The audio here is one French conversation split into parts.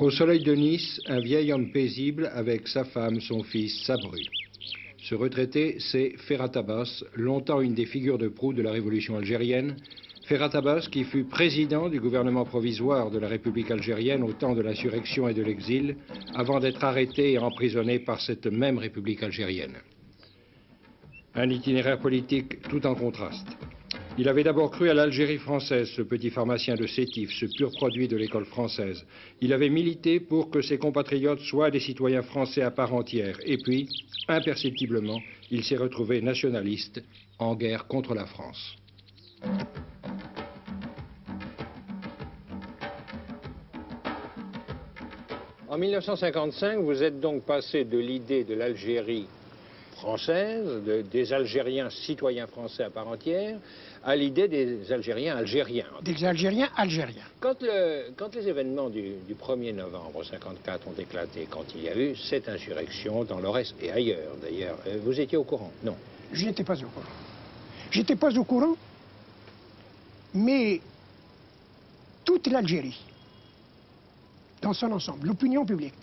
Au soleil de Nice, un vieil homme paisible avec sa femme, son fils, sa bru. Ce retraité, c'est Ferhat Abbas, longtemps une des figures de proue de la révolution algérienne. Ferhat Abbas, qui fut président du gouvernement provisoire de la République algérienne au temps de l'insurrection et de l'exil, avant d'être arrêté et emprisonné par cette même République algérienne. Un itinéraire politique tout en contraste. Il avait d'abord cru à l'Algérie française, ce petit pharmacien de Sétif, ce pur produit de l'école française. Il avait milité pour que ses compatriotes soient des citoyens français à part entière. Et puis, imperceptiblement, il s'est retrouvé nationaliste, en guerre contre la France. En 1955, vous êtes donc passé de l'idée de l'Algérie française, des Algériens citoyens français à part entière, à l'idée des Algériens algériens. Des Algériens algériens. Quand les événements du 1er novembre 1954 ont éclaté, quand il y a eu cette insurrection dans l'Orest et ailleurs d'ailleurs, vous étiez au courant? Non. Je n'étais pas au courant. J'étais pas au courant, mais toute l'Algérie, dans son ensemble, l'opinion publique,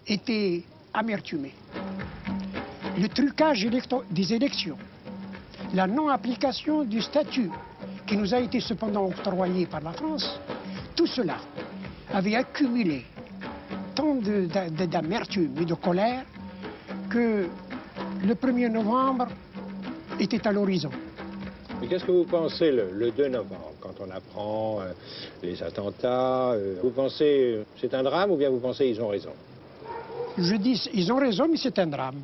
était amertumée. Le trucage des élections, la non-application du statut qui nous a été cependant octroyé par la France, tout cela avait accumulé tant d'amertume et de colère que le 1er novembre était à l'horizon. Mais qu'est-ce que vous pensez le 2 novembre, quand on apprend les attentats? Vous pensez c'est un drame ou bien vous pensez ils ont raison? Je dis ils ont raison, mais c'est un drame.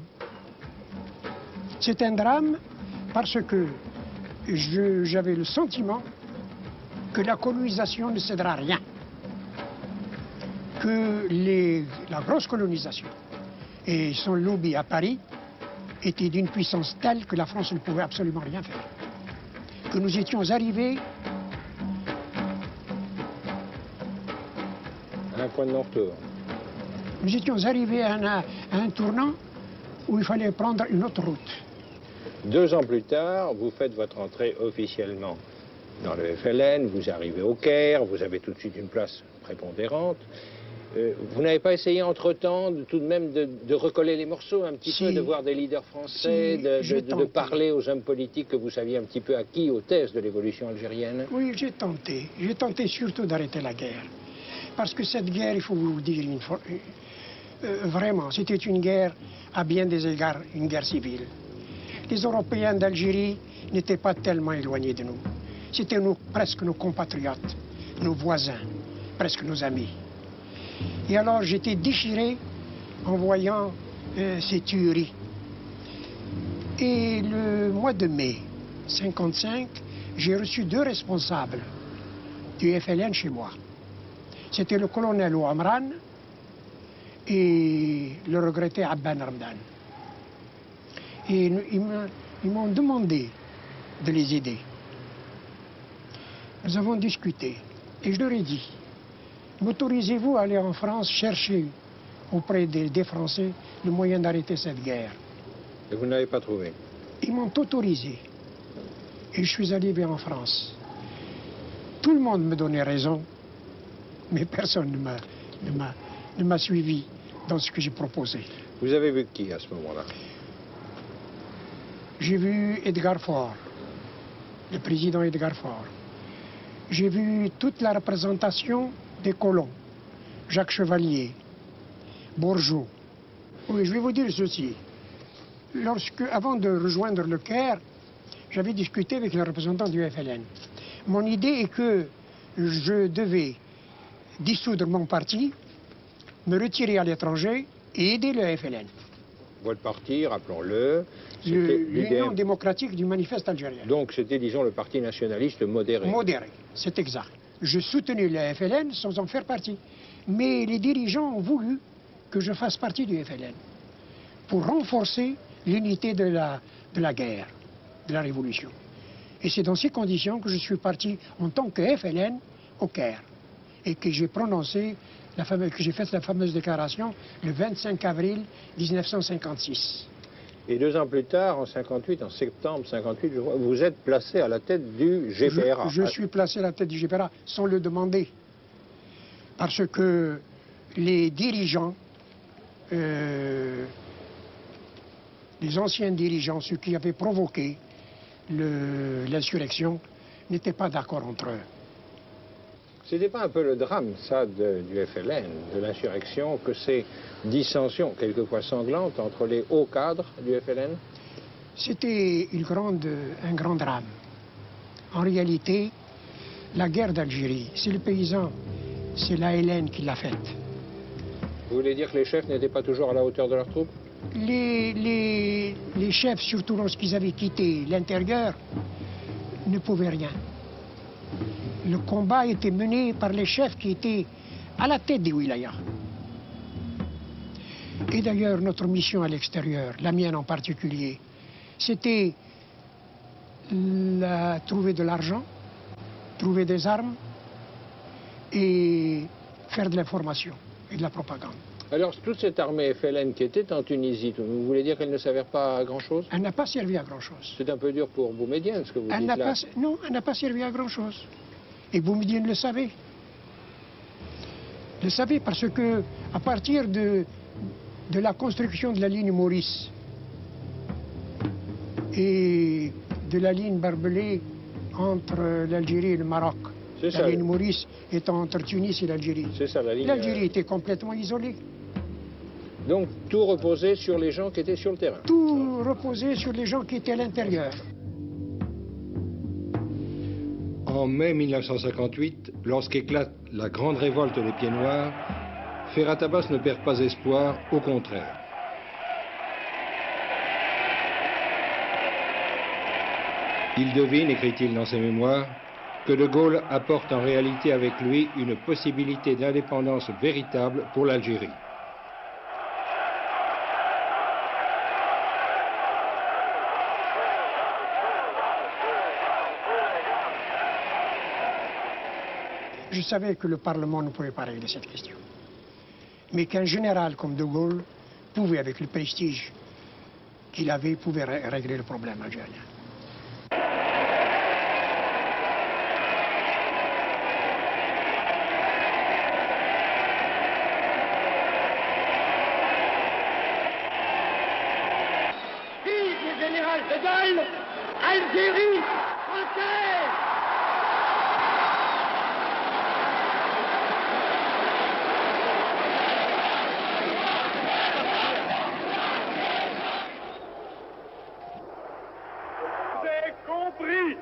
C'est un drame parce que j'avais le sentiment que la colonisation ne cédera à rien. Que la grosse colonisation et son lobby à Paris était d'une puissance telle que la France ne pouvait absolument rien faire. Que nous étions arrivés à un point de non-retour. Nous étions arrivés à un tournant où il fallait prendre une autre route. 2 ans plus tard, vous faites votre entrée officiellement dans le FLN, vous arrivez au Caire, vous avez tout de suite une place prépondérante. Vous n'avez pas essayé entre-temps tout de même de recoller les morceaux un petit peu, de voir des leaders français, de parler aux hommes politiques que vous saviez un petit peu acquis aux thèses de l'évolution algérienne? Oui, j'ai tenté. J'ai tenté surtout d'arrêter la guerre. Parce que cette guerre, il faut vous dire vraiment, c'était une guerre à bien des égards, une guerre civile. Les Européens d'Algérie n'étaient pas tellement éloignés de nous. C'était presque nos compatriotes, nos voisins, presque nos amis. Et alors j'étais déchiré en voyant ces tueries. Et le mois de mai 1955, j'ai reçu 2 responsables du FLN chez moi. C'était le colonel Ouamran et le regretté Abban Ramdan. Et ils m'ont demandé de les aider. Nous avons discuté et je leur ai dit, m'autorisez-vous à aller en France chercher auprès des Français le moyen d'arrêter cette guerre? Et vous n'avez pas trouvé? Ils m'ont autorisé et je suis allé en France. Tout le monde me donnait raison, mais personne ne m'a suivi dans ce que j'ai proposé. Vous avez vu qui à ce moment-là? J'ai vu Edgar Faure, le président Edgar Faure. J'ai vu toute la représentation des colons, Jacques Chevalier, Bourgeot. Oui, je vais vous dire ceci. Avant de rejoindre le Caire, j'avais discuté avec les représentants du FLN. Mon idée est que je devais dissoudre mon parti, me retirer à l'étranger et aider le FLN. Votre parti, rappelons-le, l'Union démocratique du manifeste algérien. Donc c'était, disons, le parti nationaliste modéré. Modéré, c'est exact. Je soutenais le FLN sans en faire partie. Mais les dirigeants ont voulu que je fasse partie du FLN pour renforcer l'unité de la guerre, de la révolution. Et c'est dans ces conditions que je suis parti en tant que FLN au Caire et que j'ai prononcé que j'ai fait la fameuse déclaration le 25 avril 1956. Et 2 ans plus tard, en 58, en septembre 58, je vois, vous êtes placé à la tête du GPRA. Je suis placé à la tête du GPRA sans le demander. Parce que les dirigeants, les anciens dirigeants, ceux qui avaient provoqué l'insurrection, n'étaient pas d'accord entre eux. C'était pas un peu le drame, ça, du FLN, de l'insurrection, que ces dissensions, quelquefois sanglantes, entre les hauts cadres du FLN? C'était un grand drame. En réalité, la guerre d'Algérie, c'est le paysan, c'est l'ALN qui l'a faite. Vous voulez dire que les chefs n'étaient pas toujours à la hauteur de leurs troupes? Les chefs, surtout lorsqu'ils avaient quitté l'intérieur, ne pouvaient rien. Le combat était mené par les chefs qui étaient à la tête des wilayas. Et d'ailleurs, notre mission à l'extérieur, la mienne en particulier, c'était trouver de l'argent, trouver des armes et faire de l'information et de la propagande. Alors, toute cette armée FLN qui était en Tunisie, vous voulez dire qu'elle ne servait pas à grand-chose? Elle n'a pas servi à grand-chose. C'est un peu dur pour Boumedienne, ce que vous dites là. Non, elle n'a pas servi à grand-chose. Et Boumedienne le savait. Le savait parce que, à partir de la construction de la ligne Maurice et de la ligne barbelée entre l'Algérie et le Maroc, la ligne Maurice étant entre Tunis et l'Algérie. C'est ça, la ligne. L'Algérie était complètement isolée. Donc tout reposait sur les gens qui étaient sur le terrain. Tout reposait sur les gens qui étaient à l'intérieur. En mai 1958, lorsqu'éclate la grande révolte des Pieds Noirs, Ferhat Abbas ne perd pas espoir, au contraire. Il devine, écrit-il dans ses mémoires, que De Gaulle apporte en réalité avec lui une possibilité d'indépendance véritable pour l'Algérie. Je savais que le Parlement ne pouvait pas régler cette question. Mais qu'un général comme De Gaulle pouvait, avec le prestige qu'il avait, pouvait régler le problème algérien. Vive le général De Gaulle, Algérie française! Compris.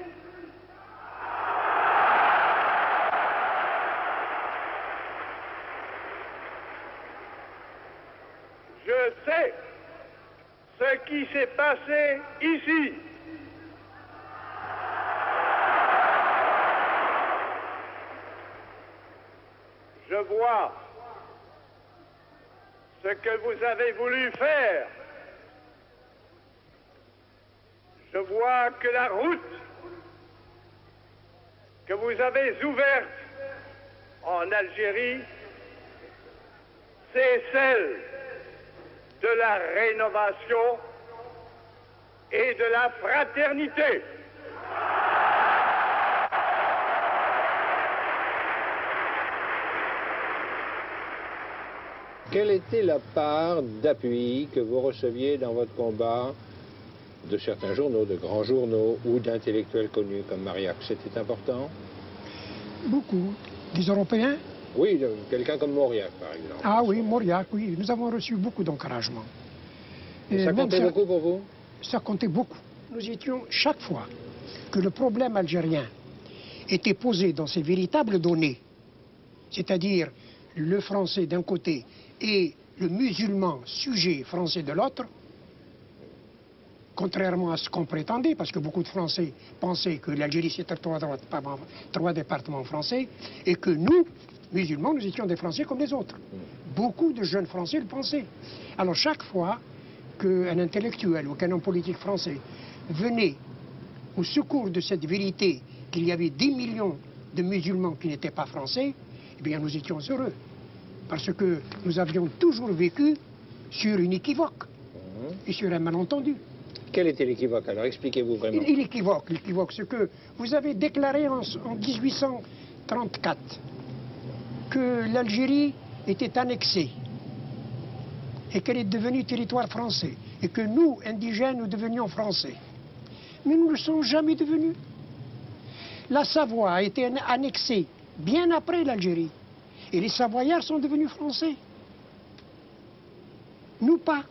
Je sais ce qui s'est passé ici. Je vois ce que vous avez voulu faire. Je vois que la route que vous avez ouverte en Algérie, c'est celle de la rénovation et de la fraternité. Quelle était la part d'appui que vous receviez dans votre combat de certains journaux, de grands journaux ou d'intellectuels connus comme Marillac? C'était important? Beaucoup. Des Européens? Oui, quelqu'un comme Mauriac, par exemple. Ah oui, Mauriac, oui. Nous avons reçu beaucoup d'encouragement. Ça comptait beaucoup pour vous? Ça comptait beaucoup. Nous étions, chaque fois que le problème algérien était posé dans ses véritables données, c'est-à-dire le français d'un côté et le musulman sujet français de l'autre, contrairement à ce qu'on prétendait, parce que beaucoup de Français pensaient que l'Algérie c'était trois départements français, et que nous, musulmans, nous étions des Français comme les autres. Beaucoup de jeunes Français le pensaient. Alors chaque fois qu'un intellectuel ou qu'un homme politique français venait au secours de cette vérité qu'il y avait 10 millions de musulmans qui n'étaient pas français, eh bien nous étions heureux. Parce que nous avions toujours vécu sur une équivoque et sur un malentendu. Quel était l'équivoque? Alors expliquez-vous vraiment. L'équivoque, ce que vous avez déclaré en 1834, que l'Algérie était annexée et qu'elle est devenue territoire français et que nous, indigènes, nous devenions français. Mais nous ne le sommes jamais devenus. La Savoie a été annexée bien après l'Algérie et les Savoyards sont devenus français. Nous pas.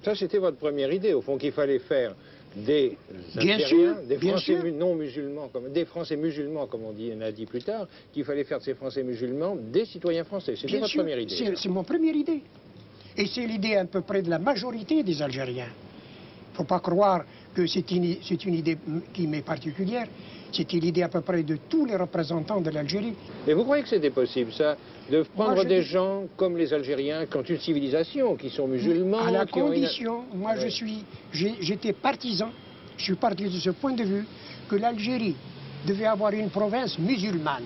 Ça, c'était votre première idée, au fond, qu'il fallait faire des Bien Algériens, sûr, des bien Français sûr. non musulmans, des Français musulmans, comme on a dit plus tard, qu'il fallait faire de ces Français musulmans des citoyens français. C'était Bien votre sûr, première idée. c'est mon première idée. Et c'est l'idée à peu près de la majorité des Algériens. Il ne faut pas croire que c'est une idée qui m'est particulière. C'était l'idée à peu près de tous les représentants de l'Algérie. Et vous croyez que c'était possible, ça, de prendre Moi, je des dis- gens comme les Algériens, qui ont une civilisation, qui sont musulmans, À la qui ont une- condition, moi Ouais. j'étais partisan, je suis parti de ce point de vue, que l'Algérie devait avoir une province musulmane.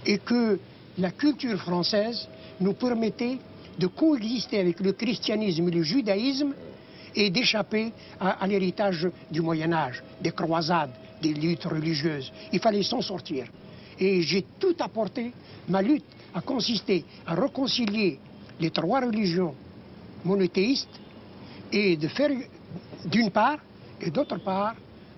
Et que la culture française nous permettait de coexister avec le christianisme et le judaïsme et d'échapper à l'héritage du Moyen-Âge, des croisades, des luttes religieuses. Il fallait s'en sortir. Et j'ai tout apporté. Ma lutte a consisté à réconcilier les trois religions monothéistes et de faire, d'une part, et d'autre part,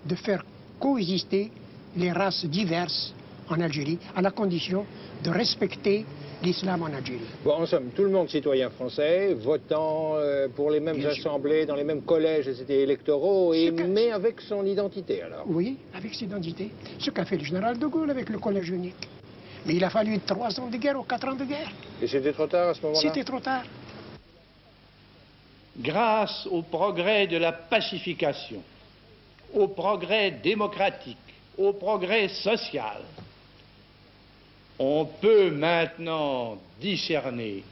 de faire coexister les races diverses en Algérie, à la condition de respecter l'islam en Algérie. Bon, en somme, tout le monde citoyen français, votant pour les mêmes Bien sûr. assemblées, dans les mêmes collèges, etc., électoraux, mais avec son identité, alors. Oui, avec cette identité. Ce qu'a fait le général de Gaulle avec le collège unique. Mais il a fallu 3 ans de guerre ou 4 ans de guerre. Et c'était trop tard à ce moment-là? C'était trop tard. Grâce au progrès de la pacification, au progrès démocratique, au progrès social, on peut maintenant discerner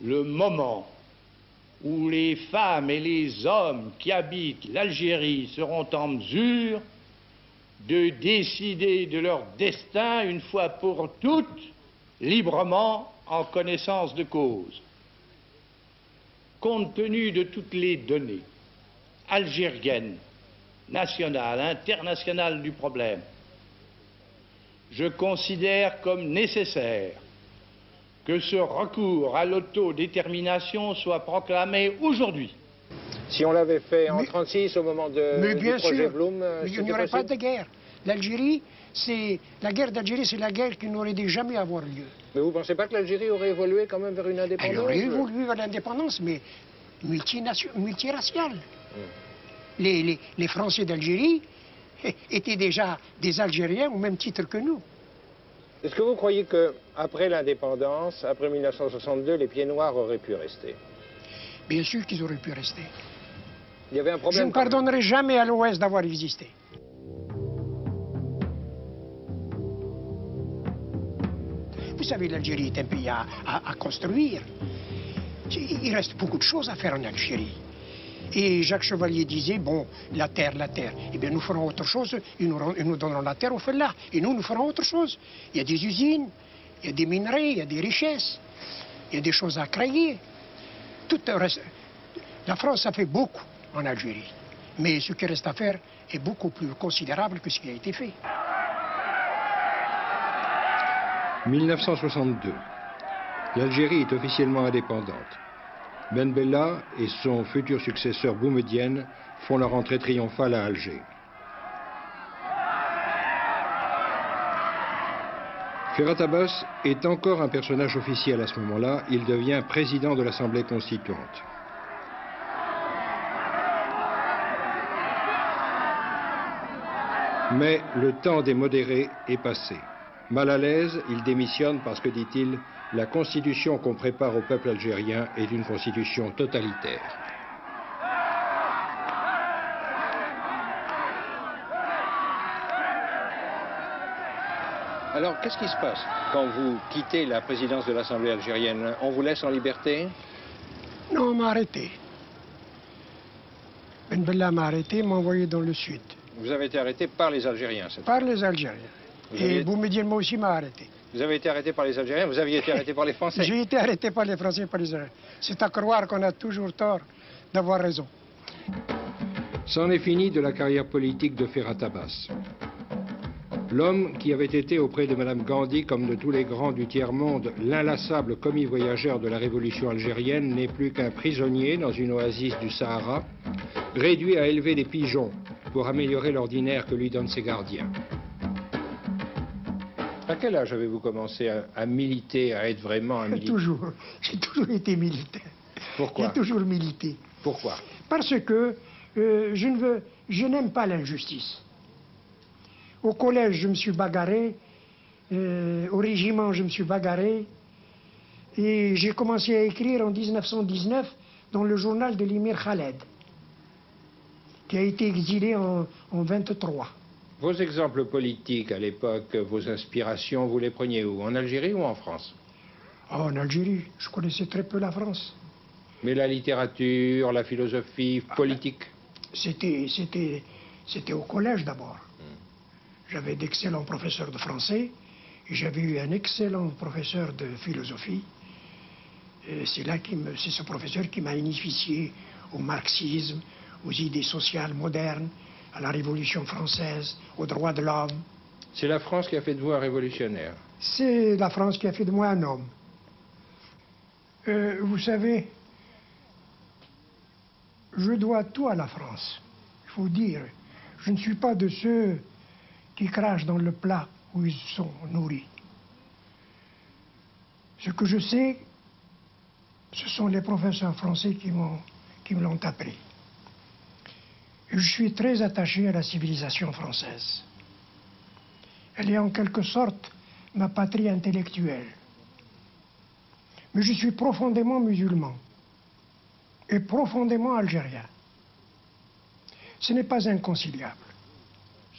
le moment où les femmes et les hommes qui habitent l'Algérie seront en mesure de décider de leur destin une fois pour toutes, librement, en connaissance de cause. Compte tenu de toutes les données algériennes, nationales, internationales du problème, je considère comme nécessaire que ce recours à l'autodétermination soit proclamé aujourd'hui. Si on l'avait fait en Mais- 1936, au moment Mais du bien projet sûr, Blum, mais il c'était n'y aurait pas possible? de guerre. L'Algérie, la guerre d'Algérie, c'est la guerre qui n'aurait dû jamais avoir lieu. Mais vous ne pensez pas que l'Algérie aurait évolué quand même vers une indépendance? Elle aurait évolué vers l'indépendance, mais multiraciale. Les Français d'Algérie étaient déjà des Algériens au même titre que nous. Est-ce que vous croyez qu'après l'indépendance, après 1962, les pieds noirs auraient pu rester? Bien sûr qu'ils auraient pu rester. Il y avait un Je problème. ne pardonnerai jamais à l'Ouest d'avoir existé. Vous savez, l'Algérie est un pays à construire. Il reste beaucoup de choses à faire en Algérie. Et Jacques Chevalier disait, bon, la terre. Eh bien, nous ferons autre chose, ils nous donneront la terre au fellah. Et nous ferons autre chose. Il y a des usines, il y a des minerais, il y a des richesses, il y a des choses à créer. Tout reste. La France a fait beaucoup en Algérie. Mais ce qui reste à faire est beaucoup plus considérable que ce qui a été fait. 1962. L'Algérie est officiellement indépendante. Ben Bella et son futur successeur Boumedienne font leur entrée triomphale à Alger. Ferhat Abbas est encore un personnage officiel à ce moment-là. Il devient président de l'Assemblée constituante. Mais le temps des modérés est passé. Mal à l'aise, il démissionne parce que, dit-il, la constitution qu'on prépare au peuple algérien est une constitution totalitaire. Alors, qu'est-ce qui se passe quand vous quittez la présidence de l'Assemblée algérienne? On vous laisse en liberté? Non, on m'a arrêté. Ben Bella m'a arrêté, m'a envoyé dans le sud. Vous avez été arrêté par les Algériens, cette fois. Par les Algériens. Vous Et aviez- Boumedienne, moi aussi, m'a arrêté. Vous avez été arrêté par les Algériens, vous aviez été arrêté par les Français. J'ai été arrêté par les Français et par les Algériens. C'est à croire qu'on a toujours tort d'avoir raison. C'en est fini de la carrière politique de Ferhat Abbas. L'homme qui avait été auprès de Mme Gandhi, comme de tous les grands du tiers-monde, l'inlassable commis voyageur de la révolution algérienne, n'est plus qu'un prisonnier dans une oasis du Sahara, réduit à élever des pigeons pour améliorer l'ordinaire que lui donnent ses gardiens. À quel âge avez-vous commencé à militer, à être vraiment un militant? Toujours. J'ai toujours été militaire. Pourquoi? J'ai toujours milité. Pourquoi? Parce que je n'aime pas l'injustice. Au collège, je me suis bagarré. Au régiment, je me suis bagarré. Et j'ai commencé à écrire en 1919 dans le journal de l'émir Khaled, qui a été exilé en 1923. Vos exemples politiques à l'époque, vos inspirations, vous les preniez où? En Algérie ou en France? Oh, en Algérie, je connaissais très peu la France. Mais la littérature, la philosophie politique? C'était au collège d'abord. J'avais d'excellents professeurs de français et j'avais eu un excellent professeur de philosophie. C'est ce professeur qui m'a initié au marxisme, aux idées sociales modernes, à la Révolution française, aux droits de l'homme. C'est la France qui a fait de vous un révolutionnaire? C'est la France qui a fait de moi un homme. Vous savez, je dois tout à la France. Il faut dire, je ne suis pas de ceux qui crachent dans le plat où ils sont nourris. Ce que je sais, ce sont les professeurs français qui me l'ont appris. Et je suis très attaché à la civilisation française. Elle est en quelque sorte ma patrie intellectuelle. Mais je suis profondément musulman et profondément algérien. Ce n'est pas inconciliable.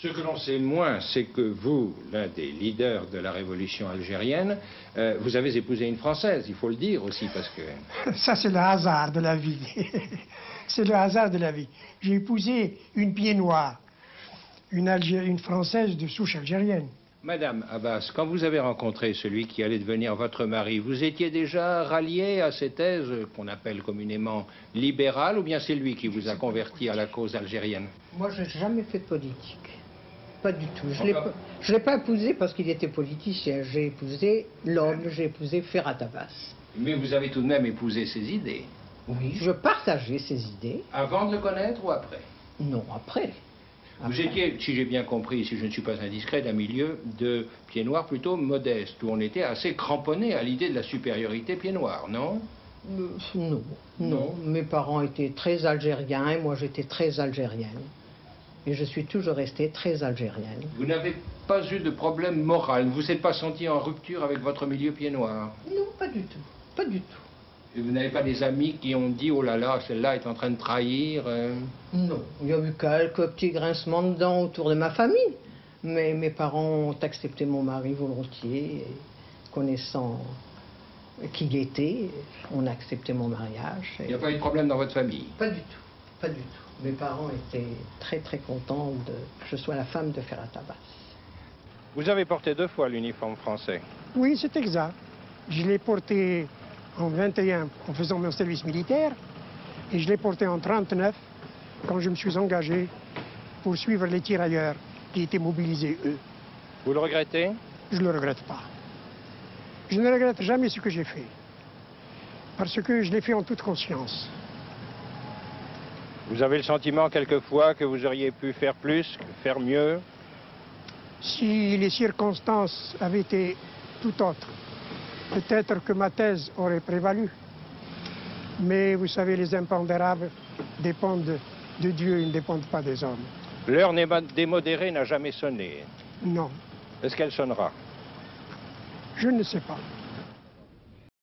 Ce que l'on sait moins, c'est que vous, l'un des leaders de la révolution algérienne, vous avez épousé une Française, il faut le dire aussi, parce que... Ça, c'est le hasard de la vie. C'est le hasard de la vie. J'ai épousé une pied noire, une Française de souche algérienne. Madame Abbas, quand vous avez rencontré celui qui allait devenir votre mari, vous étiez déjà rallié à ces thèses qu'on appelle communément libérales, ou bien c'est lui qui vous a converti à la cause algérienne? Moi, je n'ai jamais fait de politique. Pas du tout. Je ne l'ai pas épousé parce qu'il était politicien. J'ai épousé l'homme, j'ai épousé Ferhat Abbas. Mais vous avez tout de même épousé ses idées. Oui, je partageais ses idées. Avant de le connaître ou après? Non, après. Vous étiez, si j'ai bien compris, si je ne suis pas indiscret, d'un milieu de pieds noirs plutôt modeste, où on était assez cramponné à l'idée de la supériorité pieds noirs, non? Non. Mes parents étaient très algériens et moi j'étais très algérienne. Et je suis toujours restée très algérienne. Vous n'avez pas eu de problème moral? Ne vous êtes pas senti en rupture avec votre milieu pieds noirs? Non, pas du tout. Pas du tout. Et vous n'avez pas des amis qui ont dit « Oh là là, celle-là est en train de trahir Non, il y a eu quelques petits grincements de dents autour de ma famille. Mais mes parents ont accepté mon mari volontiers, connaissant qui il était, on a accepté mon mariage. Il n'y a pas eu de problème dans votre famille? Pas du tout, pas du tout. Mes parents étaient très très contents que je sois la femme de Ferhat Abbas. Vous avez porté 2 fois l'uniforme français? Oui, c'est exact. Je l'ai porté en 21 en faisant mon service militaire et je l'ai porté en 39 quand je me suis engagé pour suivre les tirailleurs qui étaient mobilisés, eux. Vous le regrettez? Je ne le regrette pas. Je ne regrette jamais ce que j'ai fait parce que je l'ai fait en toute conscience. Vous avez le sentiment quelquefois que vous auriez pu faire plus, faire mieux? Si les circonstances avaient été tout autres, peut-être que ma thèse aurait prévalu. Mais vous savez, les impondérables dépendent de Dieu, ils ne dépendent pas des hommes. L'heure des modérés n'a jamais sonné. Non, Est-ce qu'elle sonnera? je ne sais pas.